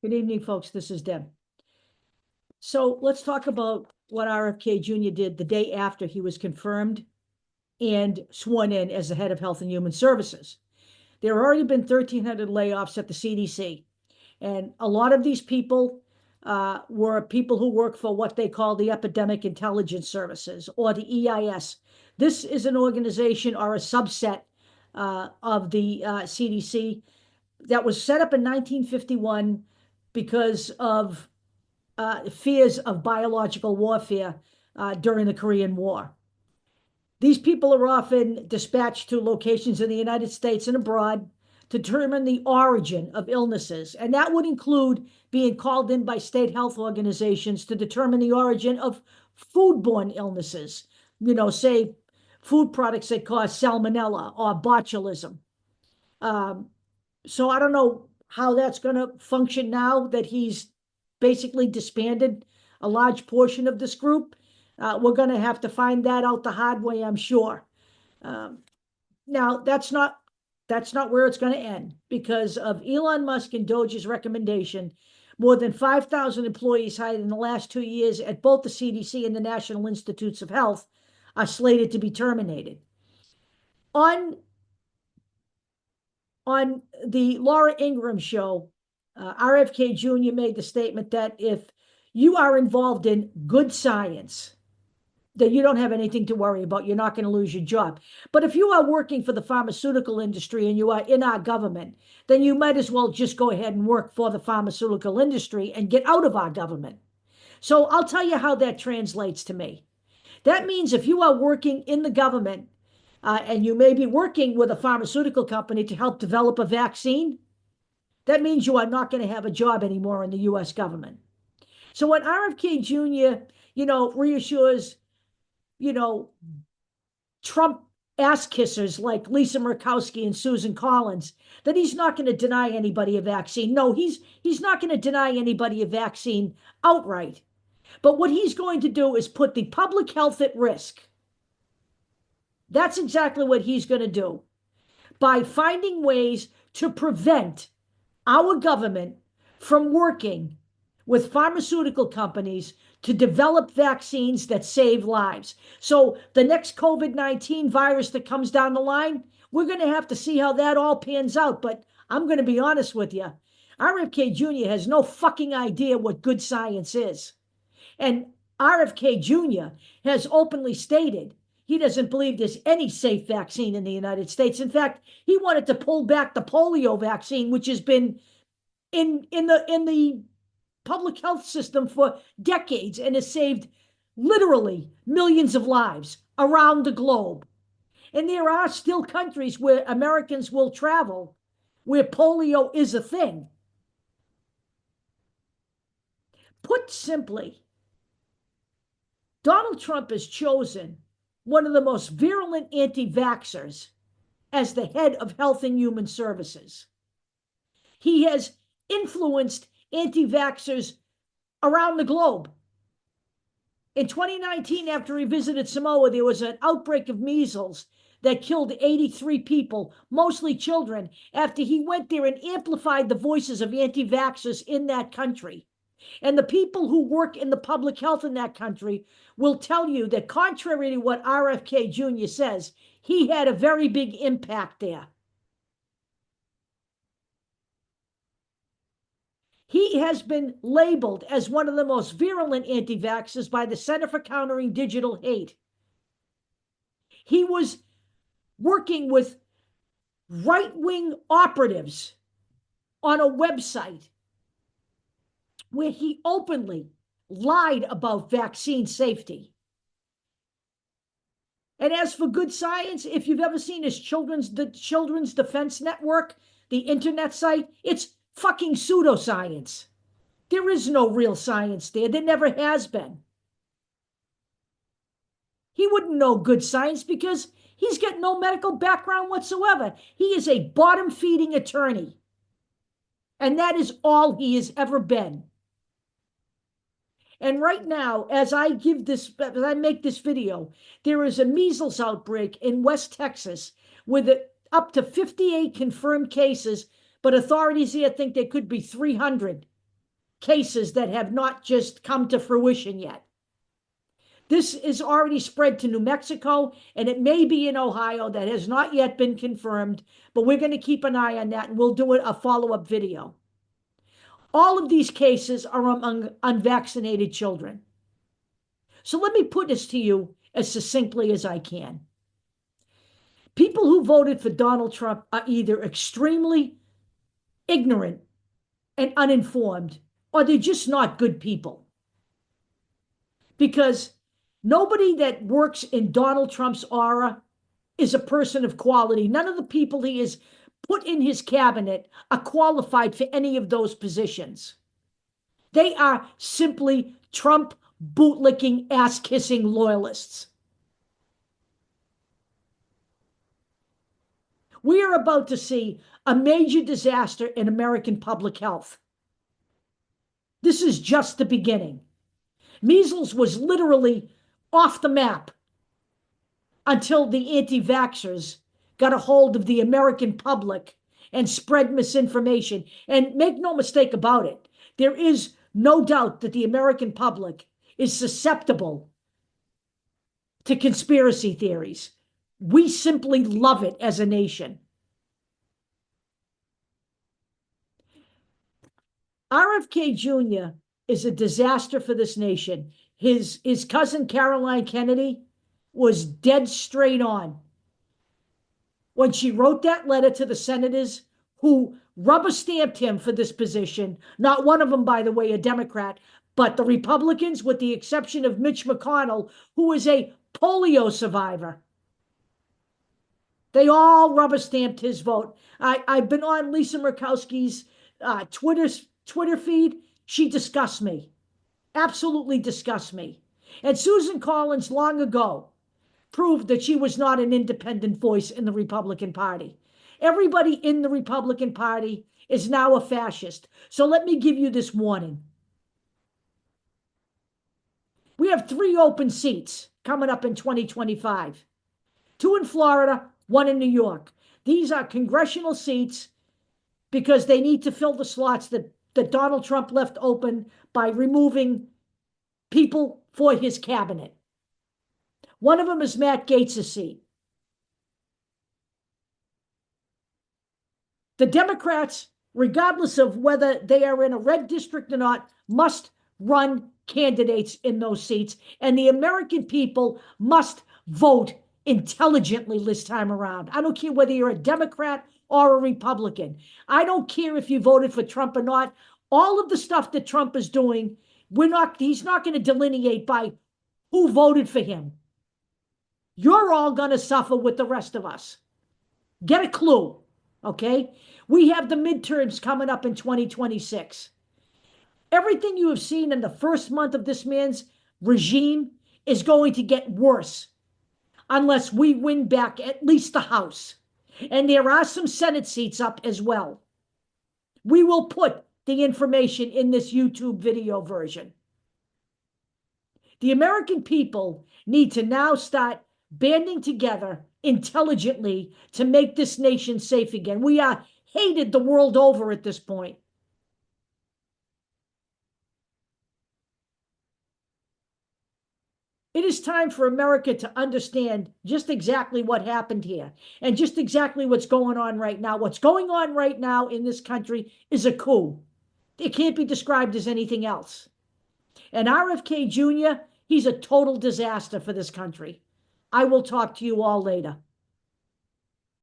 Good evening, folks. This is Deb. So let's talk about what RFK Jr. did the day after he was confirmed and sworn in as the head of Health and Human Services. There have already been 1,300 layoffs at the CDC, and a lot of these people were people who work for what they call the Epidemic Intelligence Services, or the EIS. This is an organization or a subset of the CDC that was set up in 1951 because of fears of biological warfare during the Korean War. These people are often dispatched to locations in the United States and abroad to determine the origin of illnesses. And that would include being called in by state health organizations to determine the origin of foodborne illnesses, say food products that cause salmonella or botulism. So I don't know how that's going to function now that he's basically disbanded a large portion of this group. We're going to have to find that out the hard way, I'm sure. Now, that's not where it's going to end, because of Elon Musk and Doge's recommendation. More than 5,000 employees hired in the last 2 years at both the CDC and the National Institutes of Health are slated to be terminated. On the Laura Ingraham show, RFK Jr. made the statement that if you are involved in good science, then you don't have anything to worry about. You're not going to lose your job. But if you are working for the pharmaceutical industry and you are in our government, then you might as well just go ahead and work for the pharmaceutical industry and get out of our government. So I'll tell you how that translates to me. That means if you are working in the government, and you may be working with a pharmaceutical company to help develop a vaccine, that means you are not going to have a job anymore in the U.S. government. So when RFK Jr., reassures, Trump ass kissers like Lisa Murkowski and Susan Collins that he's not going to deny anybody a vaccine. No, he's not going to deny anybody a vaccine outright. But what he's going to do is put the public health at risk. That's exactly what he's going to do, by finding ways to prevent our government from working with pharmaceutical companies to develop vaccines that save lives. So the next COVID-19 virus that comes down the line, we're going to have to see how that all pans out. But I'm going to be honest with you. RFK Jr. has no fucking idea what good science is. And RFK Jr. has openly stated he doesn't believe there's any safe vaccine in the United States. In fact, he wanted to pull back the polio vaccine, which has been in the public health system for decades and has saved literally millions of lives around the globe. And there are still countries where Americans will travel where polio is a thing. Put simply, Donald Trump has chosen one of the most virulent anti-vaxxers as the head of Health and Human Services. He has influenced anti-vaxxers around the globe. In 2019, after he visited Samoa, there was an outbreak of measles that killed 83 people, mostly children, after he went there and amplified the voices of anti-vaxxers in that country. And the people who work in the public health in that country will tell you that, contrary to what RFK Jr. says, he had a very big impact there. He has been labeled as one of the most virulent anti-vaxxers by the Center for Countering Digital Hate. He was working with right-wing operatives on a website where he openly lied about vaccine safety. And as for good science, if you've ever seen his Children's Defense Network, the internet site, it's fucking pseudoscience. There is no real science there. There never has been. He wouldn't know good science because he's got no medical background whatsoever. He is a bottom-feeding attorney. And that is all he has ever been. And right now, as I make this video, there is a measles outbreak in West Texas with up to 58 confirmed cases, but authorities here think there could be 300. cases that have not just come to fruition yet. This is already spread to New Mexico, and it may be in Ohio. That has not yet been confirmed, but we're going to keep an eye on that, and we'll do a follow-up video. All of these cases are among unvaccinated children. So let me put this to you as succinctly as I can. People who voted for Donald Trump are either extremely ignorant and uninformed, or they're just not good people. Because nobody that works in Donald Trump's aura is a person of quality. None of the people he has put in his cabinet are qualified for any of those positions. They are simply Trump bootlicking, ass-kissing loyalists. We are about to see a major disaster in American public health. This is just the beginning. Measles was literally off the map until the anti-vaxxers got a hold of the American public and spread misinformation. And make no mistake about it, there is no doubt that the American public is susceptible to conspiracy theories. We simply love it as a nation. RFK Jr. is a disaster for this nation. His cousin Caroline Kennedy was dead straight on when she wrote that letter to the senators who rubber-stamped him for this position. Not one of them, by the way, a Democrat, but the Republicans, with the exception of Mitch McConnell, who is a polio survivor. They all rubber-stamped his vote. I've been on Lisa Murkowski's Twitter feed. She disgusts me. Absolutely disgusts me. And Susan Collins long ago proved that she was not an independent voice in the Republican Party. Everybody in the Republican Party is now a fascist. So let me give you this warning. We have 3 open seats coming up in 2025. 2 in Florida, 1 in New York. These are congressional seats because they need to fill the slots that Donald Trump left open by removing people for his cabinet. One of them is Matt Gaetz' seat. The Democrats, regardless of whether they are in a red district or not, must run candidates in those seats, and the American people must vote intelligently this time around. I don't care whether you're a Democrat or a Republican. I don't care if you voted for Trump or not. All of the stuff that Trump is doing, he's not going to delineate by who voted for him. You're all going to suffer with the rest of us. Get a clue, okay? We have the midterms coming up in 2026. Everything you have seen in the first month of this man's regime is going to get worse unless we win back at least the House. And there are some Senate seats up as well. We will put the information in this YouTube video version. The American people need to now start banding together intelligently to make this nation safe again. We are hated the world over at this point. It is time for America to understand just exactly what happened here and just exactly what's going on right now. What's going on right now in this country is a coup. It can't be described as anything else. And RFK Jr., he's a total disaster for this country. I will talk to you all later.